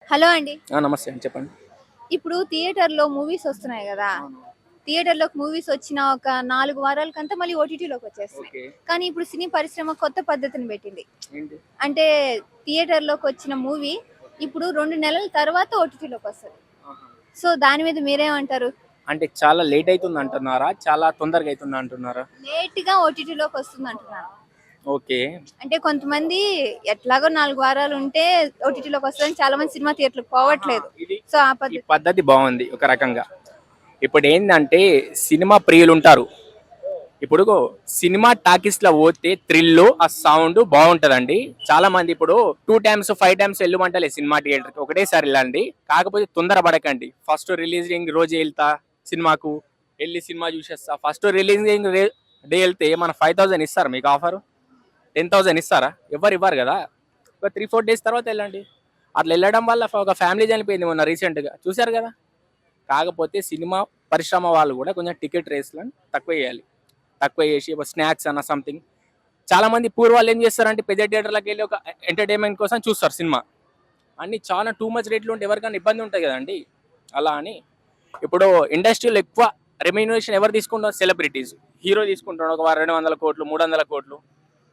Hello అండి. నమస్తే అండి. చెప్పండి. ఇప్పుడు థియేటర్‌లో మూవీస్ వస్తున్నాయి గదా! అవును. థియేటర్‌లోకి మూవీస్ వచ్చిన ఒక 4 వారాలకంతా మళ్ళీ ఓటీటీలోకొచ్చేస్తున్నాయి. ఓకే. కానీ ఇప్పుడు సినీ పరిశ్రమ కొత్త పద్ధతిని పెట్టింది. ఏంటి? అంటే థియేటర్‌లోకొచ్చిన మూవీ ఇప్పుడు 2 నెలల తర్వాత ఓటీటీలోకొస్తది. ఆహా! సో, దాని మీద మీరేమంటారు? అంటే చాలా లేట్ అయితుందంటున్నారా? చాలా తొందరగా అయితుందంటున్నారా? లేట్‌గా ఓటీటీలోకొస్తుందంటున్నారు. ఓకే. అంటే కొంతమంది ఎట్లాగో 4 వారాలుంటే ఓటీటీలోకొస్తదని చాలా మంది సినిమా థియేటర్‌లకు పోవట్లేదు. ఇది సో, ఆ ఈ పద్ధతి పద్ధతి బావుంది ఒక రకంగా. ఇప్పుడేందంటే సినిమా ప్రియులుంటారు. ఇప్పుడు సినిమా టాకీస్‌లో పోతే థ్రిల్లు, ఆ సౌండ్ బావుంటదండి. చాలా మంది ఇప్పుడు 2 టైమ్స్, 5 టైమ్స్ ఎళ్ళమంటలే సినిమా థియేటర్‌కి. ఒకటేసారి ఎళ్ళండి. కాకపోతే తొందర పడకండి. ఫస్ట్ రిలీజింగ్ రోజే ఎళ్తా సినిమాకు. ఎళ్లి సినిమా చూసేస్తా. ఫస్ట్ రిలీజింగ్ డే ఎళ్తే మన 5000 ఇస్తారా మీకు ఆఫరు? 10,000 ఇస్తారా? ఎవ్వరు ఇవ్వరు కదా! ఒక 3, 4 డేస్ తర్వాత ఎళ్ళండి. అట్లా ఎళ్ళడం వల్ల ఒక ఫ్యామిలీ చనిపోయింది మొన్న రీసెంట్‌గా. చూసారు కదా! కాకపోతే సినిమా పరిశ్రమ వాళ్ళు కూడా కొంచెం టికెట్ రేట్స్‌లను తక్కువ చేయాలి. తక్కువ చేసి ఒక స్నాక్స్ అన్న సంథింగ్. చాలా మంది పూర్ వాళ్ళు ఏం చేస్తారంటే పెద్ద థియేటర్‌లకి వెళ్ళి ఒక ఎంటర్‌టైన్‌మెంట్ కోసం చూస్తారు సినిమా. అన్ని చాలా టూ మచ్ రేట్లు ఉంటే ఎవరికైనా ఇబ్బంది ఉంటాయి కదండీ! అలా అని ఇప్పుడు ఇండస్ట్రీలో ఎక్కువ రెమ్యూనరేషన్ ఎవరు తీసుకుంటారు? సెలబ్రిటీస్. హీరో తీసుకుంటాడు ఒక 200,00,00,000, 300,00,00,000.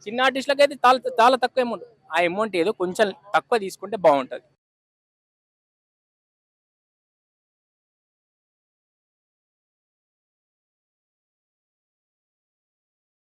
చిన్న ఆర్టిస్టులకైతే చాలా చాలా తక్కువ అమౌంట్. ఆ అమౌంట్ ఏదో కొంచెం తక్కువ తీసుకుంటే బాగుంటది.